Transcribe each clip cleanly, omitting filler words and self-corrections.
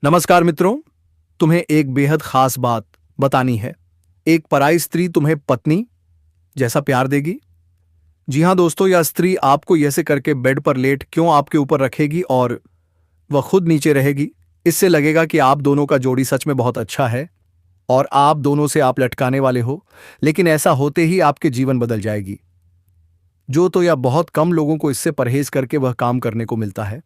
नमस्कार मित्रों, तुम्हें एक बेहद खास बात बतानी है। एक पराई स्त्री तुम्हें पत्नी जैसा प्यार देगी। जी हां दोस्तों, यह स्त्री आपको ऐसे करके बेड पर लेट क्यों आपके ऊपर रखेगी और वह खुद नीचे रहेगी। इससे लगेगा कि आप दोनों का जोड़ी सच में बहुत अच्छा है और आप दोनों से आप लटकाने वाले हो, लेकिन ऐसा होते ही आपके जीवन बदल जाएगी। जो तो या बहुत कम लोगों को इससे परहेज करके वह काम करने को मिलता है।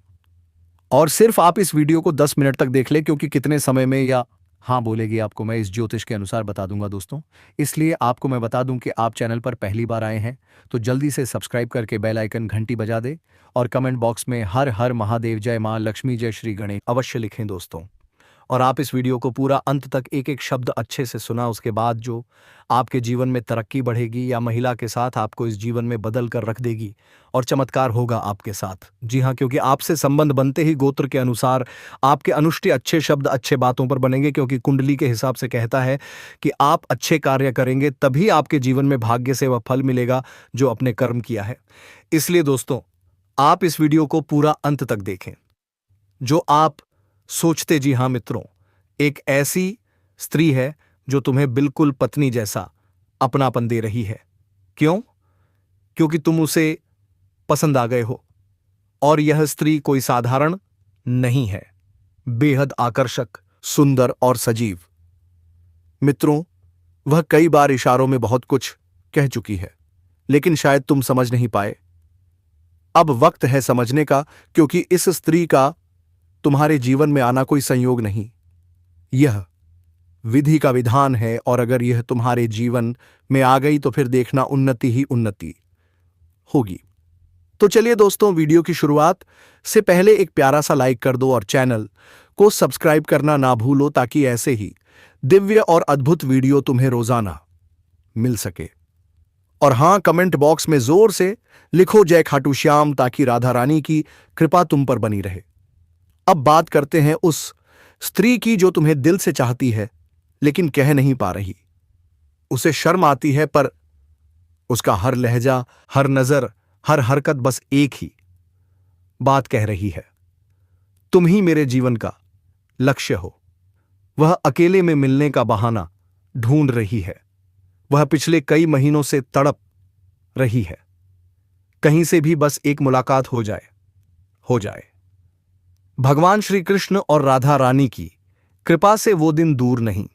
और सिर्फ आप इस वीडियो को 10 मिनट तक देख लें, क्योंकि कितने समय में या हाँ बोलेगी आपको मैं इस ज्योतिष के अनुसार बता दूंगा दोस्तों। इसलिए आपको मैं बता दूं कि आप चैनल पर पहली बार आए हैं तो जल्दी से सब्सक्राइब करके बेल आइकन घंटी बजा दें और कमेंट बॉक्स में हर हर महादेव, जय मां लक्ष्मी, जय श्री गणेश अवश्य लिखें दोस्तों। और आप इस वीडियो को पूरा अंत तक एक एक शब्द अच्छे से सुना, उसके बाद जो आपके जीवन में तरक्की बढ़ेगी या महिला के साथ आपको इस जीवन में बदल कर रख देगी और चमत्कार होगा आपके साथ। जी हाँ, क्योंकि आपसे संबंध बनते ही गोत्र के अनुसार आपके अनुष्ठेय अच्छे शब्द अच्छे बातों पर बनेंगे, क्योंकि कुंडली के हिसाब से कहता है कि आप अच्छे कार्य करेंगे तभी आपके जीवन में भाग्य से वह फल मिलेगा जो अपने कर्म किया है। इसलिए दोस्तों, आप इस वीडियो को पूरा अंत तक देखें। जो आप सोचते, जी हां मित्रों, एक ऐसी स्त्री है जो तुम्हें बिल्कुल पत्नी जैसा अपनापन दे रही है। क्यों? क्योंकि तुम उसे पसंद आ गए हो और यह स्त्री कोई साधारण नहीं है, बेहद आकर्षक, सुंदर और सजीव। मित्रों, वह कई बार इशारों में बहुत कुछ कह चुकी है, लेकिन शायद तुम समझ नहीं पाए। अब वक्त है समझने का, क्योंकि इस स्त्री का तुम्हारे जीवन में आना कोई संयोग नहीं, यह विधि का विधान है। और अगर यह तुम्हारे जीवन में आ गई तो फिर देखना उन्नति ही उन्नति होगी। तो चलिए दोस्तों, वीडियो की शुरुआत से पहले एक प्यारा सा लाइक कर दो और चैनल को सब्सक्राइब करना ना भूलो, ताकि ऐसे ही दिव्य और अद्भुत वीडियो तुम्हें रोजाना मिल सके। और हां, कमेंट बॉक्स में जोर से लिखो जय खाटू श्याम, ताकि राधा रानी की कृपा तुम पर बनी रहे। अब बात करते हैं उस स्त्री की जो तुम्हें दिल से चाहती है लेकिन कह नहीं पा रही। उसे शर्म आती है, पर उसका हर लहजा, हर नजर, हर हरकत बस एक ही बात कह रही है, तुम ही मेरे जीवन का लक्ष्य हो। वह अकेले में मिलने का बहाना ढूंढ रही है। वह पिछले कई महीनों से तड़प रही है, कहीं से भी बस एक मुलाकात हो जाए। भगवान श्री कृष्ण और राधा रानी की कृपा से वो दिन दूर नहीं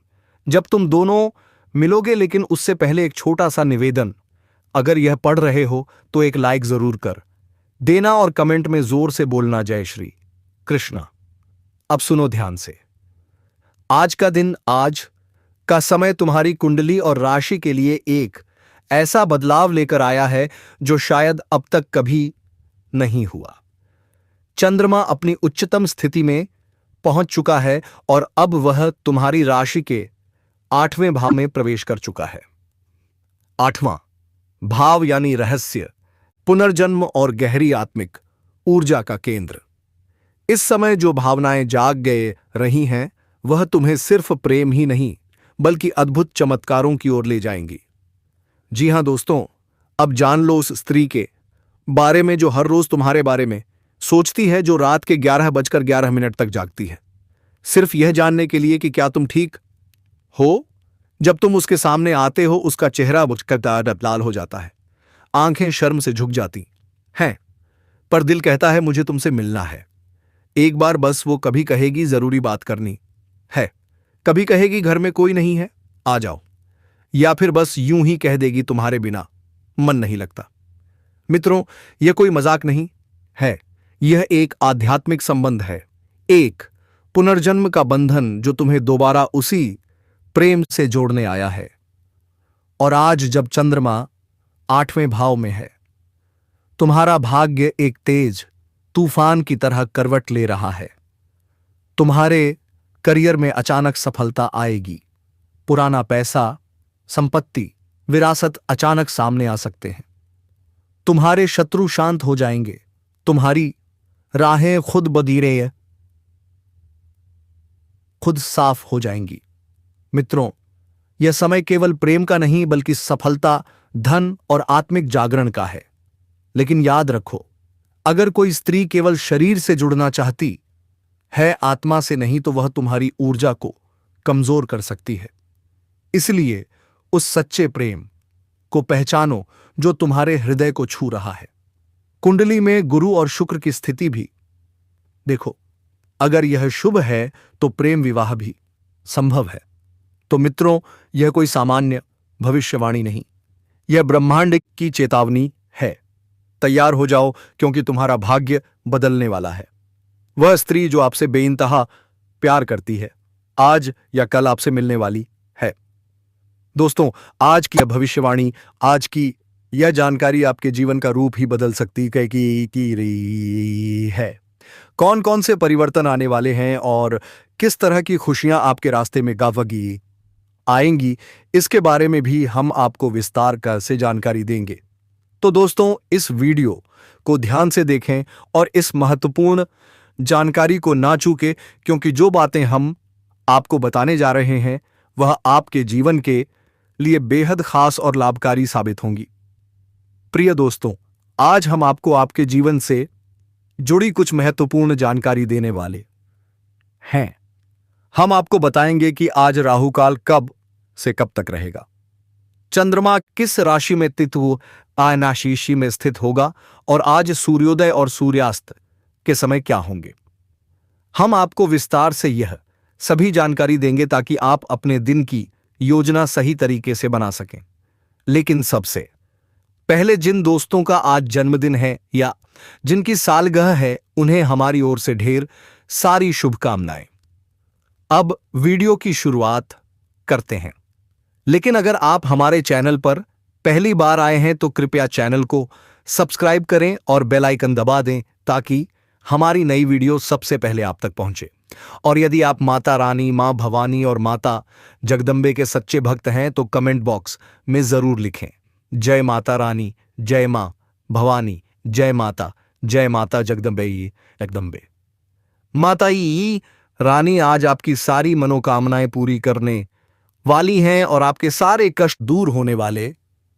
जब तुम दोनों मिलोगे। लेकिन उससे पहले एक छोटा सा निवेदन, अगर यह पढ़ रहे हो तो एक लाइक जरूर कर देना और कमेंट में जोर से बोलना जय श्री कृष्ण। अब सुनो ध्यान से। आज का दिन, आज का समय तुम्हारी कुंडली और राशि के लिए एक ऐसा बदलाव लेकर आया है जो शायद अब तक कभी नहीं हुआ। चंद्रमा अपनी उच्चतम स्थिति में पहुंच चुका है और अब वह तुम्हारी राशि के 8वें भाव में प्रवेश कर चुका है। 8वां भाव यानी रहस्य, पुनर्जन्म और गहरी आत्मिक ऊर्जा का केंद्र। इस समय जो भावनाएं जाग गए रही हैं, वह तुम्हें सिर्फ प्रेम ही नहीं बल्कि अद्भुत चमत्कारों की ओर ले जाएंगी। जी हां दोस्तों, अब जान लो उस स्त्री के बारे में जो हर रोज तुम्हारे बारे में सोचती है, जो रात के 11:11 तक जागती है, सिर्फ यह जानने के लिए कि क्या तुम ठीक हो। जब तुम उसके सामने आते हो, उसका चेहरा बुझकर लाल हो जाता है, आंखें शर्म से झुक जाती हैं, पर दिल कहता है मुझे तुमसे मिलना है। एक बार बस वो कभी कहेगी जरूरी बात करनी है, कभी कहेगी घर में कोई नहीं है आ जाओ, या फिर बस यूं ही कह देगी तुम्हारे बिना मन नहीं लगता। मित्रों, यह कोई मजाक नहीं है, यह एक आध्यात्मिक संबंध है, एक पुनर्जन्म का बंधन जो तुम्हें दोबारा उसी प्रेम से जोड़ने आया है। और आज जब चंद्रमा 8वें भाव में है, तुम्हारा भाग्य एक तेज तूफान की तरह करवट ले रहा है। तुम्हारे करियर में अचानक सफलता आएगी। पुराना पैसा, संपत्ति, विरासत अचानक सामने आ सकते हैं। तुम्हारे शत्रु शांत हो जाएंगे। तुम्हारी राहें खुद साफ हो जाएंगी। मित्रों, यह समय केवल प्रेम का नहीं बल्कि सफलता, धन और आत्मिक जागरण का है। लेकिन याद रखो, अगर कोई स्त्री केवल शरीर से जुड़ना चाहती है आत्मा से नहीं तो वह तुम्हारी ऊर्जा को कमजोर कर सकती है। इसलिए उस सच्चे प्रेम को पहचानो जो तुम्हारे हृदय को छू रहा है। कुंडली में गुरु और शुक्र की स्थिति भी देखो। अगर यह शुभ है तो प्रेम विवाह भी संभव है। तो मित्रों, यह कोई सामान्य भविष्यवाणी नहीं, यह ब्रह्मांड की चेतावनी है। तैयार हो जाओ, क्योंकि तुम्हारा भाग्य बदलने वाला है। वह स्त्री जो आपसे बेइंतहा प्यार करती है, आज या कल आपसे मिलने वाली है। दोस्तों, आज की यह भविष्यवाणी, आज की यह जानकारी आपके जीवन का रूप ही बदल सकती है। कौन कौन से परिवर्तन आने वाले हैं और किस तरह की खुशियां आपके रास्ते में गावगी आएंगी, इसके बारे में भी हम आपको विस्तार से जानकारी देंगे। तो दोस्तों, इस वीडियो को ध्यान से देखें और इस महत्वपूर्ण जानकारी को ना चूकें, क्योंकि जो बातें हम आपको बताने जा रहे हैं वह आपके जीवन के लिए बेहद खास और लाभकारी साबित होंगी। प्रिय दोस्तों, आज हम आपको आपके जीवन से जुड़ी कुछ महत्वपूर्ण जानकारी देने वाले हैं। हम आपको बताएंगे कि आज राहुकाल कब से कब तक रहेगा, चंद्रमा किस राशि में तिथि आयनाशीशी में स्थित होगा और आज सूर्योदय और सूर्यास्त के समय क्या होंगे। हम आपको विस्तार से यह सभी जानकारी देंगे ताकि आप अपने दिन की योजना सही तरीके से बना सकें। लेकिन सबसे पहले जिन दोस्तों का आज जन्मदिन है या जिनकी सालगिरह है, उन्हें हमारी ओर से ढेर सारी शुभकामनाएं। अब वीडियो की शुरुआत करते हैं। लेकिन अगर आप हमारे चैनल पर पहली बार आए हैं तो कृपया चैनल को सब्सक्राइब करें और बेल आइकन दबा दें ताकि हमारी नई वीडियो सबसे पहले आप तक पहुंचे। और यदि आप माता रानी, मां भवानी और माता जगदम्बे के सच्चे भक्त हैं तो कमेंट बॉक्स में जरूर लिखें, जय माता रानी, जय मां भवानी, जय माता जगदम्बे। माता ई रानी आज आपकी सारी मनोकामनाएं पूरी करने वाली हैं और आपके सारे कष्ट दूर होने वाले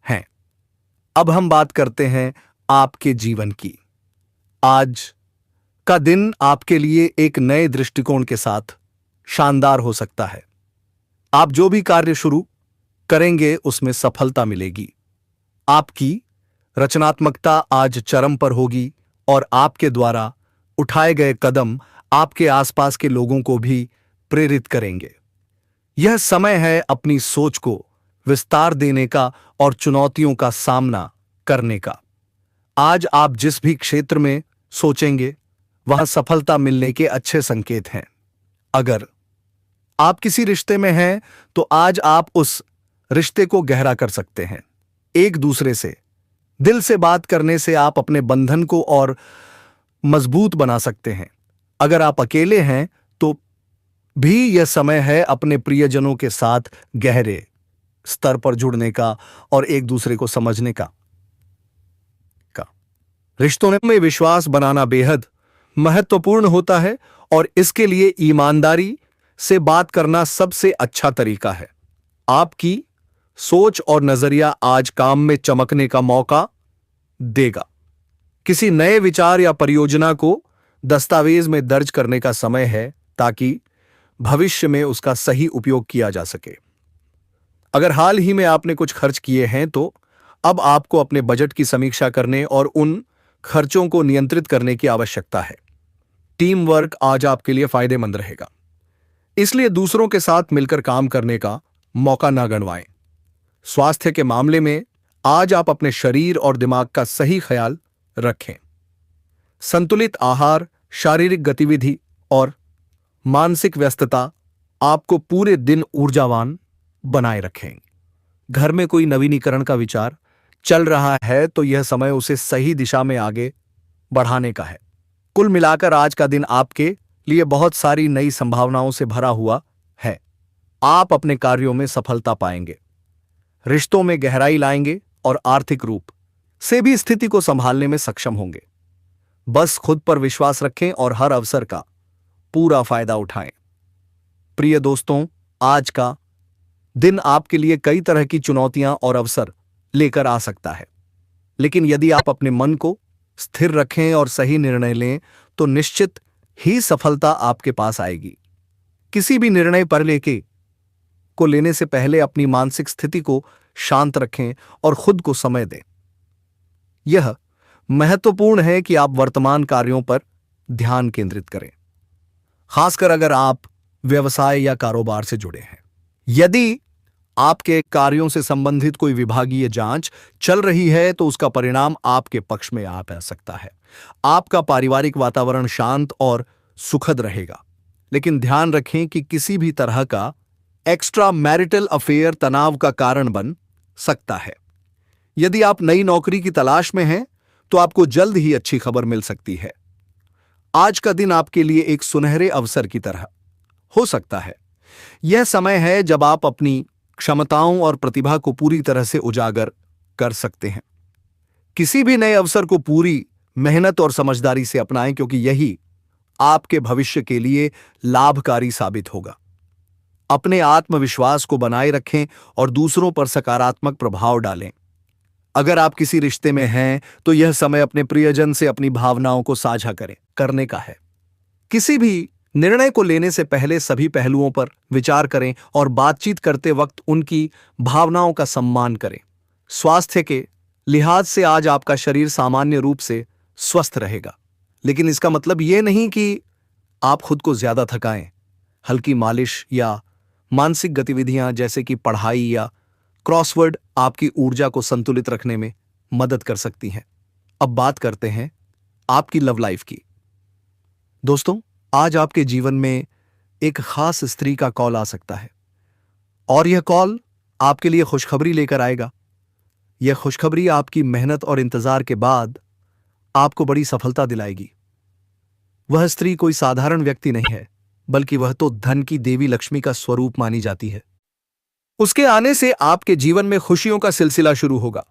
हैं। अब हम बात करते हैं आपके जीवन की। आज का दिन आपके लिए एक नए दृष्टिकोण के साथ शानदार हो सकता है। आप जो भी कार्य शुरू करेंगे उसमें सफलता मिलेगी। आपकी रचनात्मकता आज चरम पर होगी और आपके द्वारा उठाए गए कदम आपके आसपास के लोगों को भी प्रेरित करेंगे। यह समय है अपनी सोच को विस्तार देने का और चुनौतियों का सामना करने का। आज आप जिस भी क्षेत्र में सोचेंगे वहां सफलता मिलने के अच्छे संकेत हैं। अगर आप किसी रिश्ते में हैं तो आज आप उस रिश्ते को गहरा कर सकते हैं। एक दूसरे से दिल से बात करने से आप अपने बंधन को और मजबूत बना सकते हैं। अगर आप अकेले हैं तो भी यह समय है अपने प्रियजनों के साथ गहरे स्तर पर जुड़ने का और एक दूसरे को समझने का। रिश्तों में विश्वास बनाना बेहद महत्वपूर्ण होता है और इसके लिए ईमानदारी से बात करना सबसे अच्छा तरीका है। आपकी सोच और नजरिया आज काम में चमकने का मौका देगा। किसी नए विचार या परियोजना को दस्तावेज में दर्ज करने का समय है ताकि भविष्य में उसका सही उपयोग किया जा सके। अगर हाल ही में आपने कुछ खर्च किए हैं तो अब आपको अपने बजट की समीक्षा करने और उन खर्चों को नियंत्रित करने की आवश्यकता है। टीम वर्क आज आपके लिए फायदेमंद रहेगा, इसलिए दूसरों के साथ मिलकर काम करने का मौका न गंवाएं। स्वास्थ्य के मामले में आज आप अपने शरीर और दिमाग का सही ख्याल रखें। संतुलित आहार, शारीरिक गतिविधि और मानसिक व्यस्तता आपको पूरे दिन ऊर्जावान बनाए रखें। घर में कोई नवीनीकरण का विचार चल रहा है तो यह समय उसे सही दिशा में आगे बढ़ाने का है। कुल मिलाकर आज का दिन आपके लिए बहुत सारी नई संभावनाओं से भरा हुआ है। आप अपने कार्यों में सफलता पाएंगे, रिश्तों में गहराई लाएंगे और आर्थिक रूप से भी स्थिति को संभालने में सक्षम होंगे। बस खुद पर विश्वास रखें और हर अवसर का पूरा फायदा उठाएं। प्रिय दोस्तों, आज का दिन आपके लिए कई तरह की चुनौतियां और अवसर लेकर आ सकता है, लेकिन यदि आप अपने मन को स्थिर रखें और सही निर्णय लें तो निश्चित ही सफलता आपके पास आएगी। किसी भी निर्णय पर लेने से पहले अपनी मानसिक स्थिति को शांत रखें और खुद को समय दें। यह महत्वपूर्ण है कि आप वर्तमान कार्यों पर ध्यान केंद्रित करें, खासकर अगर आप व्यवसाय या कारोबार से जुड़े हैं। यदि आपके कार्यों से संबंधित कोई विभागीय जांच चल रही है तो उसका परिणाम आपके पक्ष में आ सकता है। आपका पारिवारिक वातावरण शांत और सुखद रहेगा, लेकिन ध्यान रखें कि किसी भी तरह का एक्स्ट्रा मैरिटल अफेयर तनाव का कारण बन सकता है। यदि आप नई नौकरी की तलाश में हैं तो आपको जल्द ही अच्छी खबर मिल सकती है। आज का दिन आपके लिए एक सुनहरे अवसर की तरह हो सकता है। यह समय है जब आप अपनी क्षमताओं और प्रतिभा को पूरी तरह से उजागर कर सकते हैं। किसी भी नए अवसर को पूरी मेहनत और समझदारी से अपनाएं, क्योंकि यही आपके भविष्य के लिए लाभकारी साबित होगा। अपने आत्मविश्वास को बनाए रखें और दूसरों पर सकारात्मक प्रभाव डालें। अगर आप किसी रिश्ते में हैं तो यह समय अपने प्रियजन से अपनी भावनाओं को साझा करने का है। किसी भी निर्णय को लेने से पहले सभी पहलुओं पर विचार करें और बातचीत करते वक्त उनकी भावनाओं का सम्मान करें। स्वास्थ्य के लिहाज से आज आपका शरीर सामान्य रूप से स्वस्थ रहेगा, लेकिन इसका मतलब यह नहीं कि आप खुद को ज्यादा थकाएं। हल्की मालिश या मानसिक गतिविधियां जैसे कि पढ़ाई या क्रॉसवर्ड आपकी ऊर्जा को संतुलित रखने में मदद कर सकती हैं। अब बात करते हैं आपकी लव लाइफ की। दोस्तों, आज आपके जीवन में एक खास स्त्री का कॉल आ सकता है और यह कॉल आपके लिए खुशखबरी लेकर आएगा। यह खुशखबरी आपकी मेहनत और इंतजार के बाद आपको बड़ी सफलता दिलाएगी। वह स्त्री कोई साधारण व्यक्ति नहीं है, बल्कि वह तो धन की देवी लक्ष्मी का स्वरूप मानी जाती है। उसके आने से आपके जीवन में खुशियों का सिलसिला शुरू होगा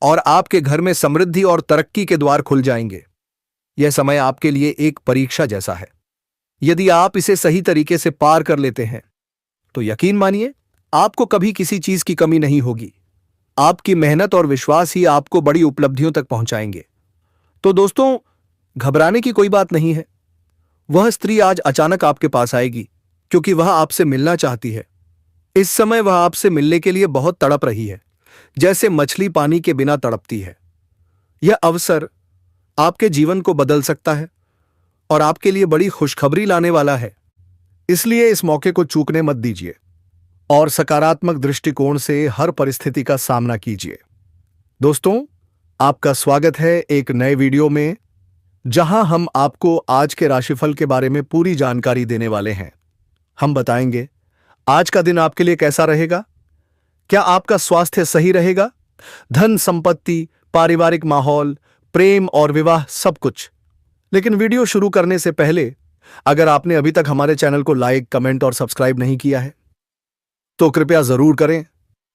और आपके घर में समृद्धि और तरक्की के द्वार खुल जाएंगे। यह समय आपके लिए एक परीक्षा जैसा है। यदि आप इसे सही तरीके से पार कर लेते हैं तो यकीन मानिए आपको कभी किसी चीज की कमी नहीं होगी। आपकी मेहनत और विश्वास ही आपको बड़ी उपलब्धियों तक पहुंचाएंगे। तो दोस्तों, घबराने की कोई बात नहीं है। वह स्त्री आज अचानक आपके पास आएगी क्योंकि वह आपसे मिलना चाहती है। इस समय वह आपसे मिलने के लिए बहुत तड़प रही है, जैसे मछली पानी के बिना तड़पती है। यह अवसर आपके जीवन को बदल सकता है और आपके लिए बड़ी खुशखबरी लाने वाला है। इसलिए इस मौके को चूकने मत दीजिए और सकारात्मक दृष्टिकोण से हर परिस्थिति का सामना कीजिए। दोस्तों, आपका स्वागत है एक नए वीडियो में, जहां हम आपको आज के राशिफल के बारे में पूरी जानकारी देने वाले हैं। हम बताएंगे आज का दिन आपके लिए कैसा रहेगा, क्या आपका स्वास्थ्य सही रहेगा, धन संपत्ति, पारिवारिक माहौल, प्रेम और विवाह, सब कुछ। लेकिन वीडियो शुरू करने से पहले अगर आपने अभी तक हमारे चैनल को लाइक, कमेंट और सब्सक्राइब नहीं किया है तो कृपया जरूर करें,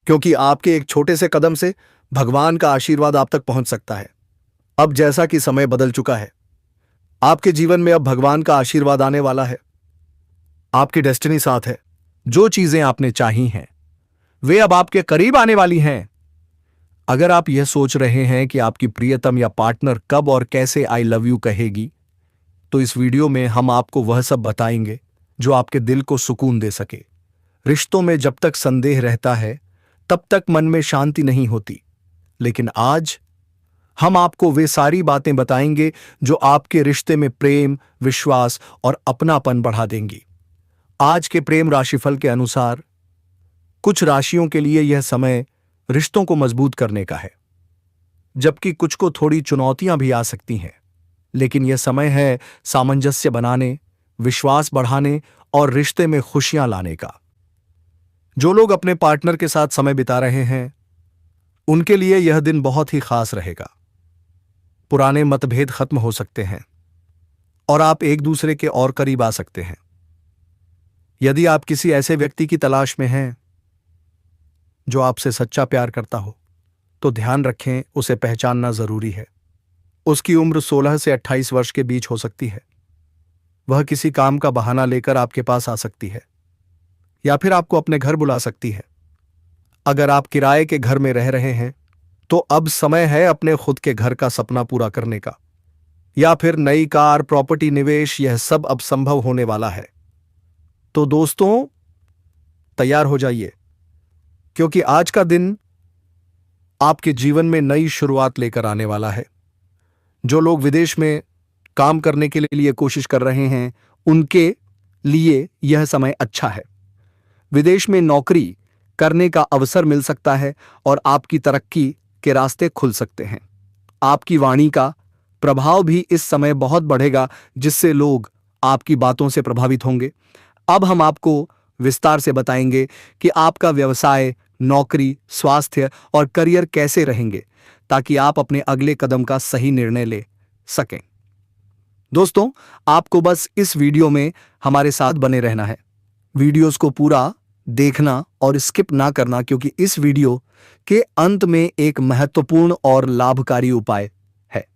क्योंकि आपके एक छोटे से कदम से भगवान का आशीर्वाद आप तक पहुंच सकता है। अब जैसा कि समय बदल चुका है, आपके जीवन में अब भगवान का आशीर्वाद आने वाला है। आपकी डेस्टिनी साथ है। जो चीजें आपने चाही हैं वे अब आपके करीब आने वाली हैं। अगर आप यह सोच रहे हैं कि आपकी प्रियतम या पार्टनर कब और कैसे आई लव यू कहेगी, तो इस वीडियो में हम आपको वह सब बताएंगे जो आपके दिल को सुकून दे सके। रिश्तों में जब तक संदेह रहता है तब तक मन में शांति नहीं होती, लेकिन आज हम आपको वे सारी बातें बताएंगे जो आपके रिश्ते में प्रेम, विश्वास और अपनापन बढ़ा देंगी। आज के प्रेम राशिफल के अनुसार कुछ राशियों के लिए यह समय रिश्तों को मजबूत करने का है, जबकि कुछ को थोड़ी चुनौतियां भी आ सकती हैं। लेकिन यह समय है सामंजस्य बनाने, विश्वास बढ़ाने और रिश्ते में खुशियां लाने का। जो लोग अपने पार्टनर के साथ समय बिता रहे हैं उनके लिए यह दिन बहुत ही खास रहेगा। पुराने मतभेद खत्म हो सकते हैं और आप एक दूसरे के और करीब आ सकते हैं। यदि आप किसी ऐसे व्यक्ति की तलाश में हैं जो आपसे सच्चा प्यार करता हो, तो ध्यान रखें उसे पहचानना जरूरी है। उसकी उम्र 16 से 28 वर्ष के बीच हो सकती है। वह किसी काम का बहाना लेकर आपके पास आ सकती है या फिर आपको अपने घर बुला सकती है। अगर आप किराए के घर में रह रहे हैं तो अब समय है अपने खुद के घर का सपना पूरा करने का। या फिर नई कार, प्रॉपर्टी, निवेश, यह सब अब संभव होने वाला है। तो दोस्तों, तैयार हो जाइए, क्योंकि आज का दिन आपके जीवन में नई शुरुआत लेकर आने वाला है। जो लोग विदेश में काम करने के लिए कोशिश कर रहे हैं, उनके लिए यह समय अच्छा है। विदेश में नौकरी करने का अवसर मिल सकता है और आपकी तरक्की के रास्ते खुल सकते हैं। आपकी वाणी का प्रभाव भी इस समय बहुत बढ़ेगा, जिससे लोग आपकी बातों से प्रभावित होंगे। अब हम आपको विस्तार से बताएंगे कि आपका व्यवसाय, नौकरी, स्वास्थ्य और करियर कैसे रहेंगे, ताकि आप अपने अगले कदम का सही निर्णय ले सकें। दोस्तों, आपको बस इस वीडियो में हमारे साथ बने रहना है। वीडियोस को पूरा देखना और स्किप ना करना, क्योंकि इस वीडियो के अंत में एक महत्वपूर्ण और लाभकारी उपाय है।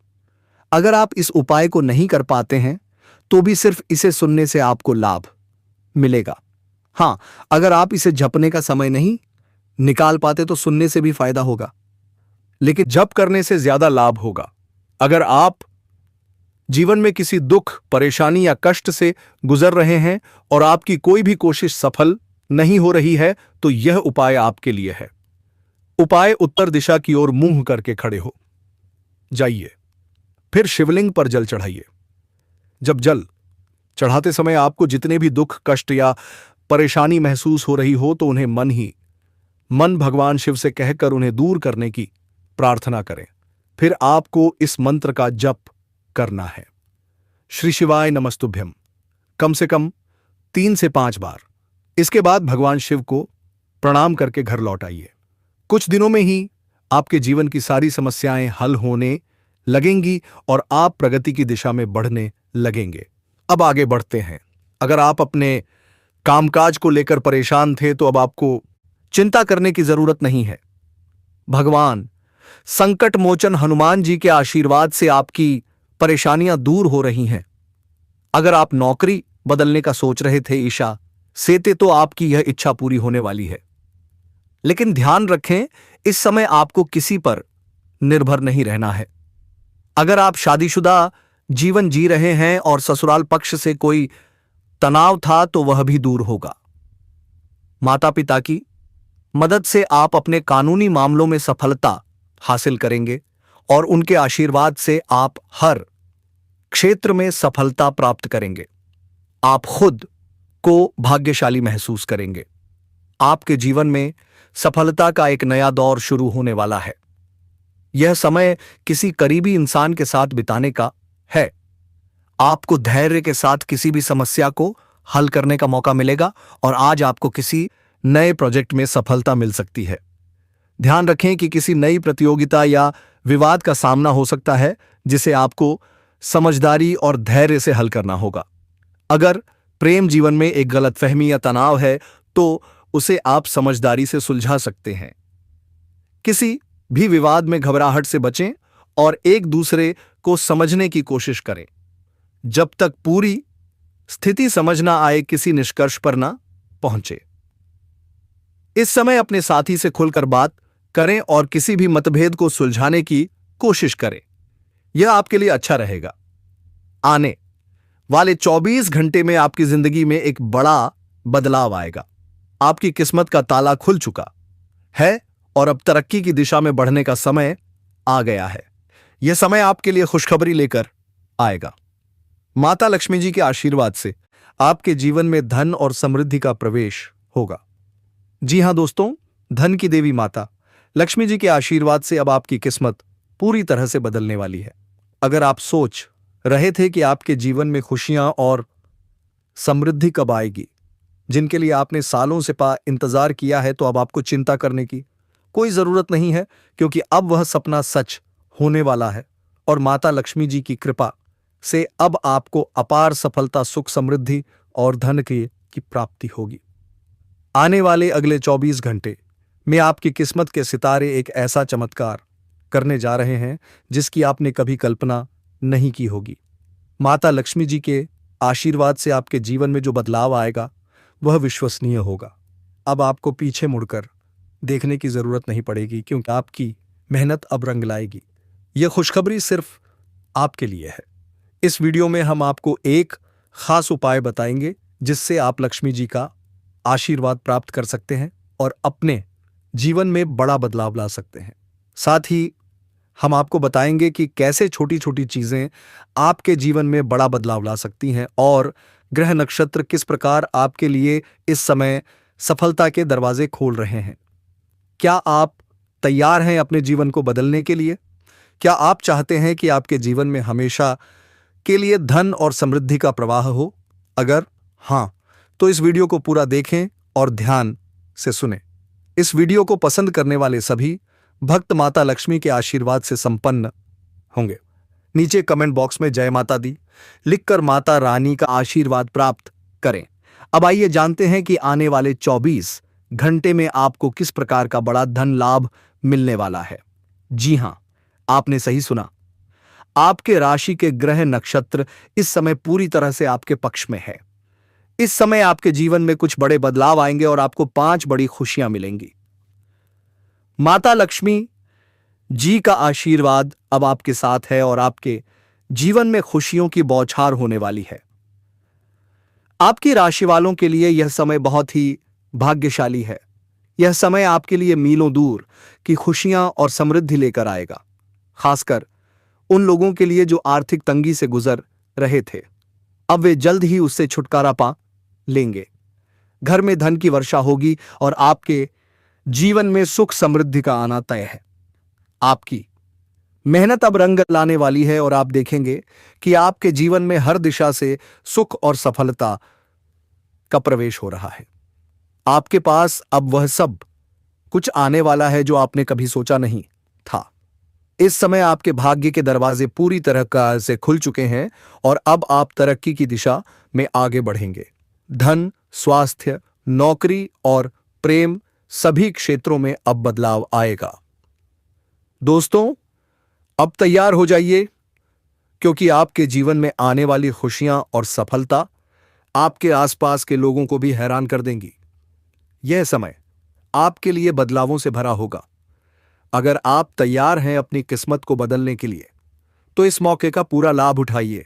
अगर आप इस उपाय को नहीं कर पाते हैं, तो भी सिर्फ इसे सुनने से आपको लाभ मिलेगा। हां, अगर आप इसे जपने का समय नहीं निकाल पाते तो सुनने से भी फायदा होगा, लेकिन जप करने से ज्यादा लाभ होगा। अगर आप जीवन में किसी दुख, परेशानी या कष्ट से गुजर रहे हैं और आपकी कोई भी कोशिश सफल नहीं हो रही है, तो यह उपाय आपके लिए है। उपाय: उत्तर दिशा की ओर मुंह करके खड़े हो जाइए। फिर शिवलिंग पर जल चढ़ाइए। जब जल चढ़ाते समय आपको जितने भी दुख, कष्ट या परेशानी महसूस हो रही हो, तो उन्हें मन ही मन भगवान शिव से कहकर उन्हें दूर करने की प्रार्थना करें। फिर आपको इस मंत्र का जप करना है: श्री शिवाय नमस्तुभ्यम, कम से कम 3 से 5 बार। इसके बाद भगवान शिव को प्रणाम करके घर लौट आइए। कुछ दिनों में ही आपके जीवन की सारी समस्याएं हल होने लगेंगी और आप प्रगति की दिशा में बढ़ने लगेंगे। अब आगे बढ़ते हैं। अगर आप अपने कामकाज को लेकर परेशान थे, तो अब आपको चिंता करने की जरूरत नहीं है। भगवान संकट मोचन हनुमान जी के आशीर्वाद से आपकी परेशानियां दूर हो रही हैं। अगर आप नौकरी बदलने का सोच रहे थे ईशा सेते, तो आपकी यह इच्छा पूरी होने वाली है। लेकिन ध्यान रखें, इस समय आपको किसी पर निर्भर नहीं रहना है। अगर आप शादीशुदा जीवन जी रहे हैं और ससुराल पक्ष से कोई तनाव था, तो वह भी दूर होगा। माता पिता की मदद से आप अपने कानूनी मामलों में सफलता हासिल करेंगे और उनके आशीर्वाद से आप हर क्षेत्र में सफलता प्राप्त करेंगे। आप खुद को भाग्यशाली महसूस करेंगे। आपके जीवन में सफलता का एक नया दौर शुरू होने वाला है। यह समय किसी करीबी इंसान के साथ बिताने का है। आपको धैर्य के साथ किसी भी समस्या को हल करने का मौका मिलेगा और आज आपको किसी नए प्रोजेक्ट में सफलता मिल सकती है। ध्यान रखें कि किसी नई प्रतियोगिता या विवाद का सामना हो सकता है, जिसे आपको समझदारी और धैर्य से हल करना होगा। अगर प्रेम जीवन में एक गलतफहमी या तनाव है, तो उसे आप समझदारी से सुलझा सकते हैं। किसी भी विवाद में घबराहट से बचें और एक दूसरे को समझने की कोशिश करें। जब तक पूरी स्थिति समझ ना आए, किसी निष्कर्ष पर ना पहुंचे। इस समय अपने साथी से खुलकर बात करें और किसी भी मतभेद को सुलझाने की कोशिश करें। यह आपके लिए अच्छा रहेगा। आने वाले 24 घंटे में आपकी जिंदगी में एक बड़ा बदलाव आएगा। आपकी किस्मत का ताला खुल चुका है और अब तरक्की की दिशा में बढ़ने का समय आ गया है। यह समय आपके लिए खुशखबरी लेकर आएगा। माता लक्ष्मी जी के आशीर्वाद से आपके जीवन में धन और समृद्धि का प्रवेश होगा। जी हां दोस्तों, धन की देवी माता लक्ष्मी जी के आशीर्वाद से अब आपकी किस्मत पूरी तरह से बदलने वाली है। अगर आप सोच रहे थे कि आपके जीवन में खुशियां और समृद्धि कब आएगी, जिनके लिए आपने सालों से इंतजार किया है, तो अब आपको चिंता करने की कोई जरूरत नहीं है, क्योंकि अब वह सपना सच होने वाला है और माता लक्ष्मी जी की कृपा से अब आपको अपार सफलता, सुख, समृद्धि और धन की प्राप्ति होगी। आने वाले अगले 24 घंटे में आपकी किस्मत के सितारे एक ऐसा चमत्कार करने जा रहे हैं जिसकी आपने कभी कल्पना नहीं की होगी। माता लक्ष्मी जी के आशीर्वाद से आपके जीवन में जो बदलाव आएगा वह विश्वसनीय होगा। अब आपको पीछे मुड़कर देखने की जरूरत नहीं पड़ेगी, क्योंकि आपकी मेहनत अब रंग लाएगी। यह खुशखबरी सिर्फ आपके लिए है। इस वीडियो में हम आपको एक खास उपाय बताएंगे जिससे आप लक्ष्मी जी का आशीर्वाद प्राप्त कर सकते हैं और अपने जीवन में बड़ा बदलाव ला सकते हैं। साथ ही हम आपको बताएंगे कि कैसे छोटी छोटी चीजें आपके जीवन में बड़ा बदलाव ला सकती हैं और ग्रह नक्षत्र किस प्रकार आपके लिए इस समय सफलता के दरवाजे खोल रहे हैं। क्या आप तैयार हैं अपने जीवन को बदलने के लिए? क्या आप चाहते हैं कि आपके जीवन में हमेशा के लिए धन और समृद्धि का प्रवाह हो? अगर हां, तो इस वीडियो को पूरा देखें और ध्यान से सुनें। इस वीडियो को पसंद करने वाले सभी भक्त माता लक्ष्मी के आशीर्वाद से संपन्न होंगे। नीचे कमेंट बॉक्स में जय माता दी लिखकर माता रानी का आशीर्वाद प्राप्त करें। अब आइए जानते हैं कि आने वाले 24 घंटे में आपको किस प्रकार का बड़ा धन लाभ मिलने वाला है। जी हां, आपने सही सुना। आपके राशि के ग्रह नक्षत्र इस समय पूरी तरह से आपके पक्ष में है। इस समय आपके जीवन में कुछ बड़े बदलाव आएंगे और आपको 5 बड़ी खुशियां मिलेंगी। माता लक्ष्मी जी का आशीर्वाद अब आपके साथ है और आपके जीवन में खुशियों की बौछार होने वाली है। आपकी राशि वालों के लिए यह समय बहुत ही भाग्यशाली है। यह समय आपके लिए मीलों दूर की खुशियां और समृद्धि लेकर आएगा, खासकर उन लोगों के लिए जो आर्थिक तंगी से गुजर रहे थे। अब वे जल्द ही उससे छुटकारा पा लेंगे। घर में धन की वर्षा होगी और आपके जीवन में सुख समृद्धि का आना तय है। आपकी मेहनत अब रंग लाने वाली है और आप देखेंगे कि आपके जीवन में हर दिशा से सुख और सफलता का प्रवेश हो रहा है। आपके पास अब वह सब कुछ आने वाला है जो आपने कभी सोचा नहीं था। इस समय आपके भाग्य के दरवाजे पूरी तरह से खुल चुके हैं और अब आप तरक्की की दिशा में आगे बढ़ेंगे। धन, स्वास्थ्य, नौकरी और प्रेम सभी क्षेत्रों में अब बदलाव आएगा। दोस्तों, अब तैयार हो जाइए क्योंकि आपके जीवन में आने वाली खुशियां और सफलता आपके आसपास के लोगों को भी हैरान कर देंगी। यह समय आपके लिए बदलावों से भरा होगा। अगर आप तैयार हैं अपनी किस्मत को बदलने के लिए, तो इस मौके का पूरा लाभ उठाइए।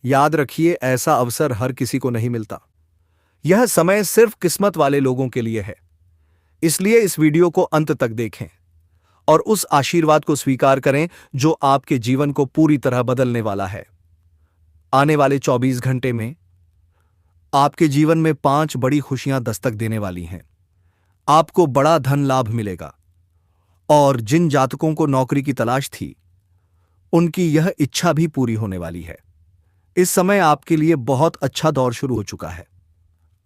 याद रखिए, ऐसा अवसर हर किसी को नहीं मिलता। यह समय सिर्फ किस्मत वाले लोगों के लिए है। इसलिए इस वीडियो को अंत तक देखें और उस आशीर्वाद को स्वीकार करें जो आपके जीवन को पूरी तरह बदलने वाला है। आने वाले 24 घंटे में आपके जीवन में 5 बड़ी खुशियां दस्तक देने वाली हैं। आपको बड़ा धन लाभ मिलेगा और जिन जातकों को नौकरी की तलाश थी, उनकी यह इच्छा भी पूरी होने वाली है। इस समय आपके लिए बहुत अच्छा दौर शुरू हो चुका है।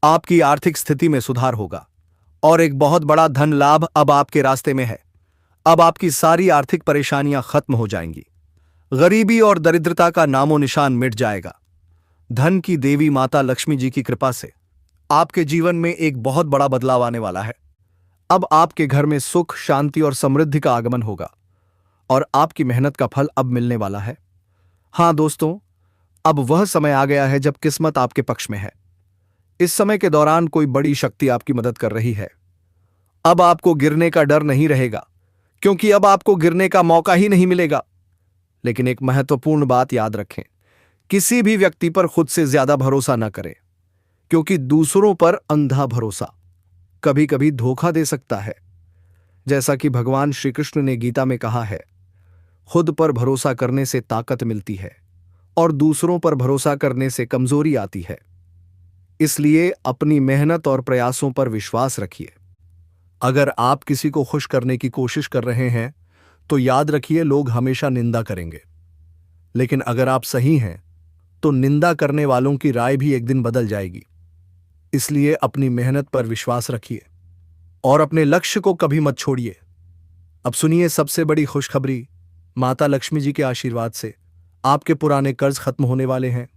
आपकी आर्थिक स्थिति में सुधार होगा और एक बहुत बड़ा धन लाभ अब आपके रास्ते में है। अब आपकी सारी आर्थिक परेशानियां खत्म हो जाएंगी। गरीबी और दरिद्रता का नामो निशान मिट जाएगा। धन की देवी माता लक्ष्मी जी की कृपा से आपके जीवन में एक बहुत बड़ा बदलाव आने वाला है। अब आपके घर में सुख, शांति और समृद्धि का आगमन होगा और आपकी मेहनत का फल अब मिलने वाला है। हां दोस्तों, अब वह समय आ गया है जब किस्मत आपके पक्ष में है। इस समय के दौरान कोई बड़ी शक्ति आपकी मदद कर रही है। अब आपको गिरने का डर नहीं रहेगा क्योंकि अब आपको गिरने का मौका ही नहीं मिलेगा। लेकिन एक महत्वपूर्ण बात याद रखें, किसी भी व्यक्ति पर खुद से ज्यादा भरोसा न करें क्योंकि दूसरों पर अंधा भरोसा कभी कभी धोखा दे सकता है। जैसा कि भगवान श्री कृष्ण ने गीता में कहा है, खुद पर भरोसा करने से ताकत मिलती है और दूसरों पर भरोसा करने से कमजोरी आती है। इसलिए अपनी मेहनत और प्रयासों पर विश्वास रखिए। अगर आप किसी को खुश करने की कोशिश कर रहे हैं तो याद रखिए, लोग हमेशा निंदा करेंगे। लेकिन अगर आप सही हैं तो निंदा करने वालों की राय भी एक दिन बदल जाएगी। इसलिए अपनी मेहनत पर विश्वास रखिए और अपने लक्ष्य को कभी मत छोड़िए। अब सुनिए सबसे बड़ी खुशखबरी। माता लक्ष्मी जी के आशीर्वाद से आपके पुराने कर्ज खत्म होने वाले हैं।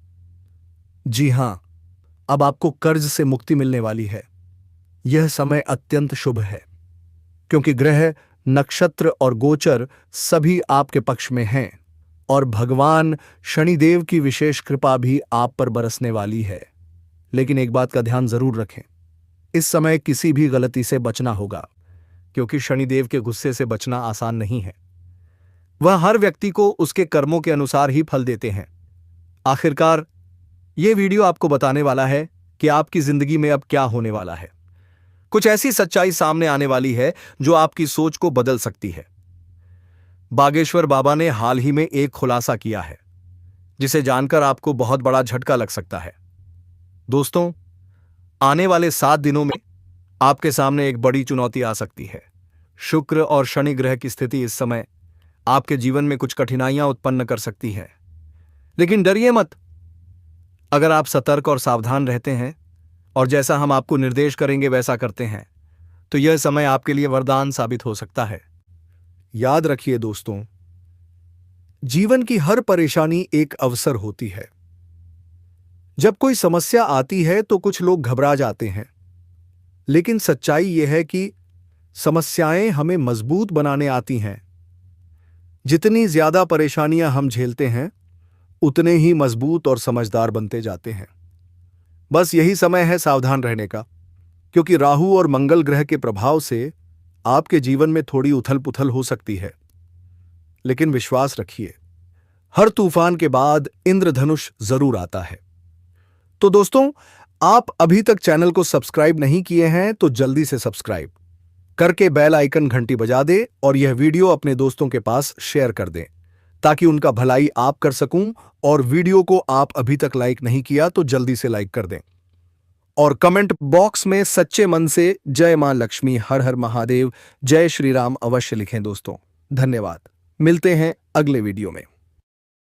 जी हां, अब आपको कर्ज से मुक्ति मिलने वाली है। यह समय अत्यंत शुभ है क्योंकि ग्रह, नक्षत्र और गोचर सभी आपके पक्ष में हैं और भगवान शनिदेव की विशेष कृपा भी आप पर बरसने वाली है। लेकिन एक बात का ध्यान जरूर रखें, इस समय किसी भी गलती से बचना होगा क्योंकि शनिदेव के गुस्से से बचना आसान नहीं है। वह हर व्यक्ति को उसके कर्मों के अनुसार ही फल देते हैं। आखिरकार ये वीडियो आपको बताने वाला है कि आपकी जिंदगी में अब क्या होने वाला है। कुछ ऐसी सच्चाई सामने आने वाली है जो आपकी सोच को बदल सकती है। बागेश्वर बाबा ने हाल ही में एक खुलासा किया है जिसे जानकर आपको बहुत बड़ा झटका लग सकता है। दोस्तों, आने वाले 7 दिनों में आपके सामने एक बड़ी चुनौती आ सकती है। शुक्र और शनि ग्रह की स्थिति इस समय आपके जीवन में कुछ कठिनाइयां उत्पन्न कर सकती है, लेकिन डरिए मत। अगर आप सतर्क और सावधान रहते हैं और जैसा हम आपको निर्देश करेंगे वैसा करते हैं तो यह समय आपके लिए वरदान साबित हो सकता है। याद रखिए दोस्तों, जीवन की हर परेशानी एक अवसर होती है। जब कोई समस्या आती है तो कुछ लोग घबरा जाते हैं, लेकिन सच्चाई यह है कि समस्याएं हमें मजबूत बनाने आती हैं। जितनी ज्यादा परेशानियां हम झेलते हैं उतने ही मजबूत और समझदार बनते जाते हैं। बस यही समय है सावधान रहने का, क्योंकि राहु और मंगल ग्रह के प्रभाव से आपके जीवन में थोड़ी उथल पुथल हो सकती है। लेकिन विश्वास रखिए, हर तूफान के बाद इंद्रधनुष जरूर आता है। तो दोस्तों, आप अभी तक चैनल को सब्सक्राइब नहीं किए हैं तो जल्दी से सब्सक्राइब करके बेल आइकन घंटी बजा दे और यह वीडियो अपने दोस्तों के पास शेयर कर दें ताकि उनका भलाई आप कर सकूं। और वीडियो को आप अभी तक लाइक नहीं किया तो जल्दी से लाइक कर दें और कमेंट बॉक्स में सच्चे मन से जय मां लक्ष्मी, हर हर महादेव, जय श्री राम अवश्य लिखें। दोस्तों, धन्यवाद। मिलते हैं अगले वीडियो में।